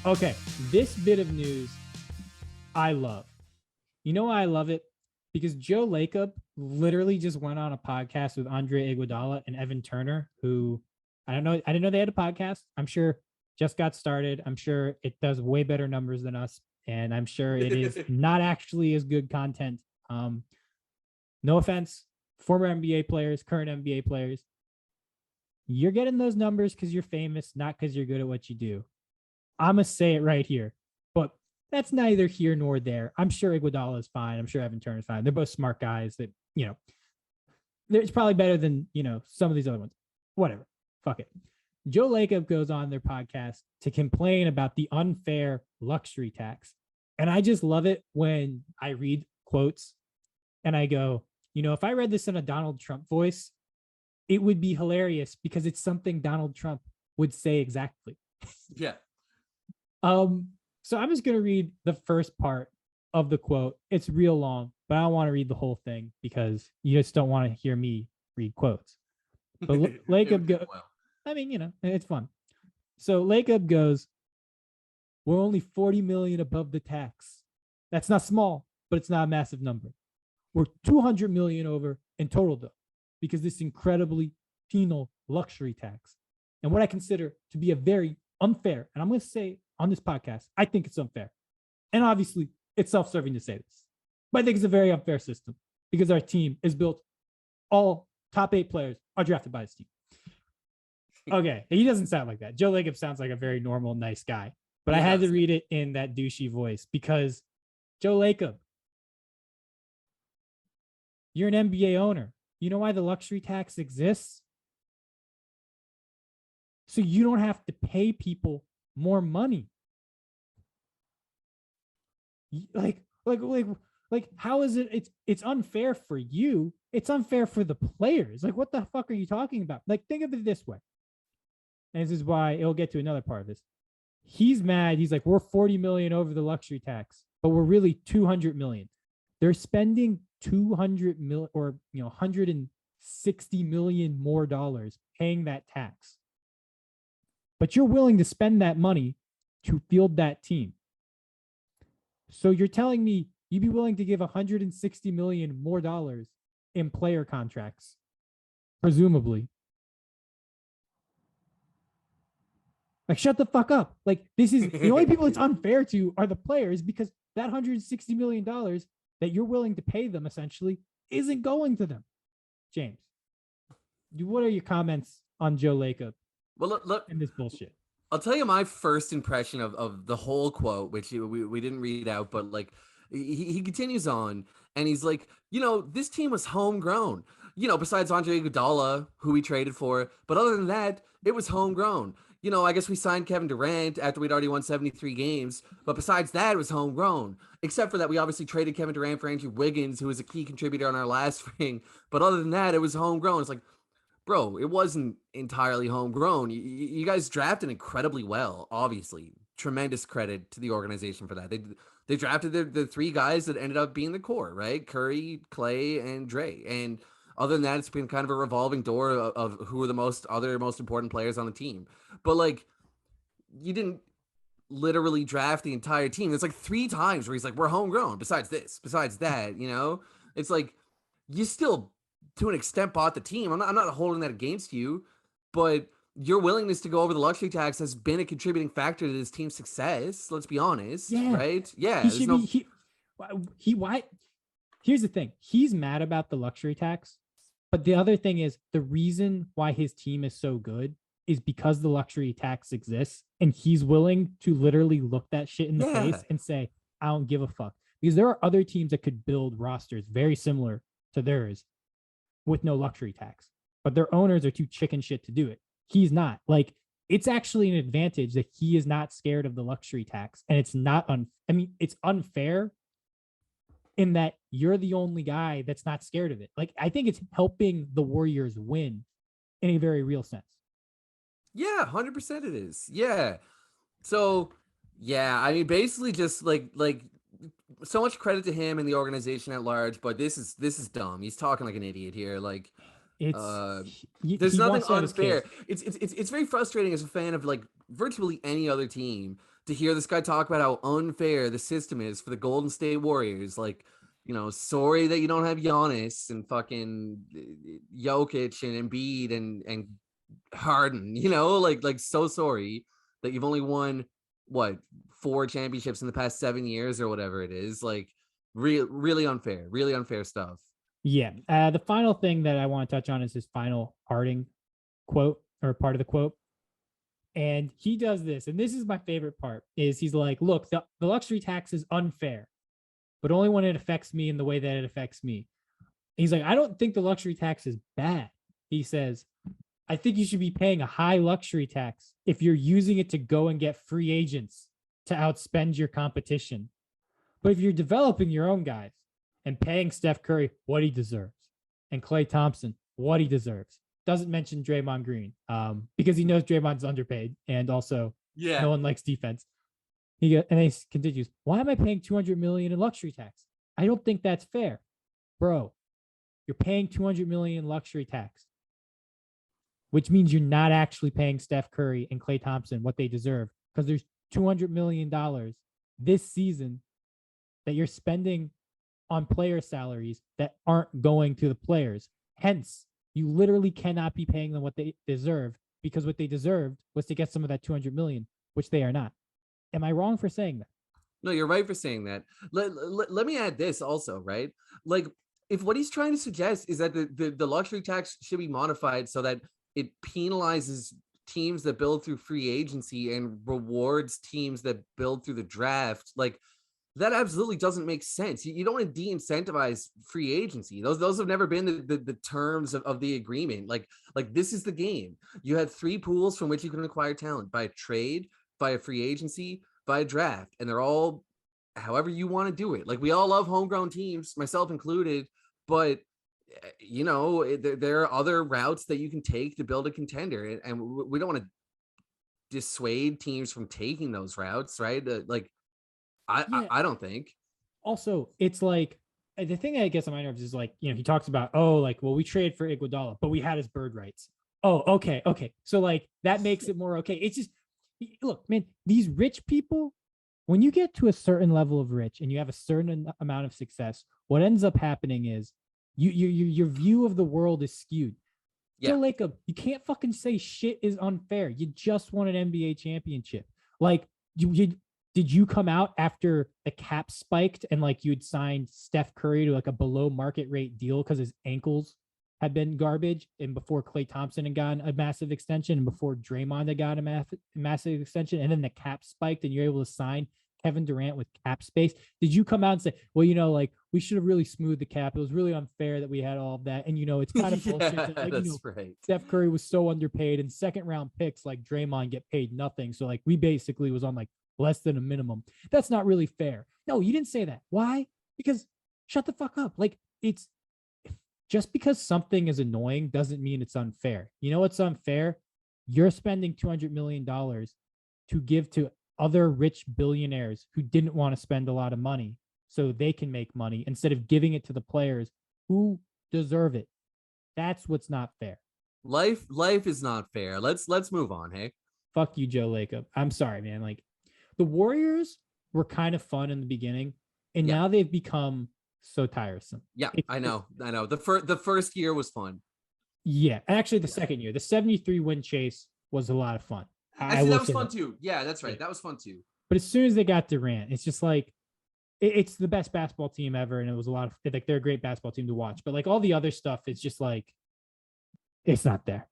Okay, this bit of news I love. You know why I love it? Because Joe Lacob literally just went on a podcast with Andre Iguodala and Evan Turner, who I don't know. I didn't know they had a podcast. I'm sure just got started. I'm sure it does way better numbers than us, and I'm sure it is not actually as good content. No offense, former NBA players, current NBA players, you're getting those numbers because you're famous, not because you're good at what you do. I'm gonna say it right here, but that's neither here nor there. I'm sure Iguodala is fine. I'm sure Evan Turner is fine. They're both smart guys that, it's probably better than, some of these other ones. Whatever. Fuck it. Joe Lacob goes on their podcast to complain about the unfair luxury tax. And I just love it when I read quotes and I go, if I read this in a Donald Trump voice, it would be hilarious because it's something Donald Trump would say exactly. Yeah. So I'm just going to read the first part of the quote. It's real long, but I don't want to read the whole thing because you just don't want to hear me read quotes. But Lacob goes, it's fun. So Lacob goes, we're only 40 million above the tax. That's not small, but it's not a massive number. We're 200 million over in total though, because this incredibly penal luxury tax and what I consider to be a very unfair, and I'm going to say on this podcast, I think it's unfair. And obviously, it's self-serving to say this. But I think it's a very unfair system because our team is built, all top 8 players are drafted by this team. Okay, he doesn't sound like that. Joe Lacob sounds like a very normal, nice guy. But I had to read it in that douchey voice because Joe Lacob, you're an NBA owner. You know why the luxury tax exists? So you don't have to pay people more money. Like how is it? It's unfair for you. It's unfair for the players. Like, what the fuck are you talking about? Like, think of it this way. And this is why it'll get to another part of this. He's mad. He's like, we're 40 million over the luxury tax, but we're really 200 million. They're spending 200 million or 160 million more dollars paying that tax. But you're willing to spend that money to field that team. So you're telling me you'd be willing to give 160 million more dollars in player contracts, presumably. Like, shut the fuck up. Like, this is the only people it's unfair to are the players because that $160 million that you're willing to pay them essentially isn't going to them. James, what are your comments on Joe Lacob? Well, look, and this bullshit. I'll tell you my first impression of the whole quote, which we didn't read out, but like he continues on and he's like, this team was homegrown, besides Andre Iguodala, who we traded for. But other than that, it was homegrown. I guess we signed Kevin Durant after we'd already won 73 games. But besides that, it was homegrown. Except for that, we obviously traded Kevin Durant for Andrew Wiggins, who was a key contributor on our last ring. But other than that, it was homegrown. It's like, bro, it wasn't entirely homegrown. You guys drafted incredibly well, obviously. Tremendous credit to the organization for that. They drafted the 3 guys that ended up being the core, right? Curry, Clay, and Dre. And other than that, it's been kind of a revolving door of who are the most important players on the team. But, like, you didn't literally draft the entire team. It's like 3 times where he's like, we're homegrown, besides this, besides that, It's like, you still to an extent bought the team. I'm not holding that against you, but your willingness to go over the luxury tax has been a contributing factor to this team's success. Let's be honest, right? Yeah. Why? Here's the thing. He's mad about the luxury tax, but the other thing is the reason why his team is so good is because the luxury tax exists, and he's willing to literally look that shit in the face and say, I don't give a fuck. Because there are other teams that could build rosters very similar to theirs with no luxury tax, but their owners are too chicken shit to do it. He's not. Like, it's actually an advantage that he is not scared of the luxury tax, and it's not it's unfair in that you're the only guy that's not scared of it. Like, I think it's helping the Warriors win in a very real sense. Yeah, 100% it is. Yeah. So, yeah, basically just like so much credit to him and the organization at large, but this is dumb. He's talking like an idiot here. Like, there's nothing unfair. It's very frustrating as a fan of like virtually any other team to hear this guy talk about how unfair the system is for the Golden State Warriors, like, sorry that you don't have Giannis and fucking Jokic and Embiid and Harden, like so sorry that you've only won what 4 championships in the past 7 years or whatever it is. Like, really unfair stuff. Yeah. The final thing that I want to touch on is his final Harding quote, or part of the quote. And he does this, and this is my favorite part, is he's like, look, the luxury tax is unfair, but only when it affects me in the way that it affects me. He's like, I don't think the luxury tax is bad. He says, I think you should be paying a high luxury tax if you're using it to go and get free agents to outspend your competition. But if you're developing your own guys and paying Steph Curry what he deserves and Klay Thompson what he deserves, doesn't mention Draymond Green because he knows Draymond's underpaid, and also no one likes defense. And he continues, why am I paying $200 million in luxury tax? I don't think that's fair. Bro, you're paying $200 million in luxury tax, which means you're not actually paying Steph Curry and Klay Thompson what they deserve, because there's $200 million this season that you're spending on player salaries that aren't going to the players. Hence, you literally cannot be paying them what they deserve, because what they deserved was to get some of that $200 million, which they are not. Am I wrong for saying that? No, you're right for saying that. Let me add this also, right? Like, if what he's trying to suggest is that the luxury tax should be modified so that it penalizes teams that build through free agency and rewards teams that build through the draft, like, that absolutely doesn't make sense. You don't want to de-incentivize free agency. Those have never been the terms of the agreement. Like this is the game. You had 3 pools from which you can acquire talent: by trade, by a free agency, by a draft, and they're all however you want to do it. Like, we all love homegrown teams, myself included, but there are other routes that you can take to build a contender, and we don't want to dissuade teams from taking those routes, right? I don't think. Also, it's like, the thing I guess I'm mind of is like, he talks about, oh, like, well, we traded for Iguodala, but we had his bird rights. Oh, okay. So like that makes it more okay. It's just, look, man, these rich people, when you get to a certain level of rich and you have a certain amount of success, what ends up happening is your view of the world is skewed. Yeah. Joe Lacob, you can't fucking say shit is unfair. You just won an NBA championship. Like, did you come out after the cap spiked and like you'd signed Steph Curry to like a below market rate deal because his ankles had been garbage, and before Klay Thompson had gotten a massive extension, and before Draymond had gotten a massive extension, and then the cap spiked and you're able to sign Kevin Durant with cap space? Did you come out and say, well, like, we should have really smoothed the cap, it was really unfair that we had all of that, and it's kind of bullshit that, like, that's right, Steph Curry was so underpaid, and second round picks like Draymond get paid nothing, so like we basically was on like less than a minimum? That's not really fair. No, you didn't say that. Why? Because shut the fuck up. Like, it's just because something is annoying doesn't mean it's unfair. You know what's unfair? You're spending $200 million to give to other rich billionaires who didn't want to spend a lot of money so they can make money, instead of giving it to the players who deserve it. That's what's not fair. Life is not fair. Let's move on. Hey, fuck you, Joe Lacob. I'm sorry, man. Like, the Warriors were kind of fun in the beginning, and now they've become so tiresome. Yeah, I know. The first year was fun. Yeah, actually, the second year, the 73 win chase was a lot of fun. Actually, that was fun too. Yeah, that's right. That was fun too. But as soon as they got Durant, it's just like, it's the best basketball team ever, and it was a lot of, like, they're a great basketball team to watch. But like all the other stuff, it's just like, it's not there.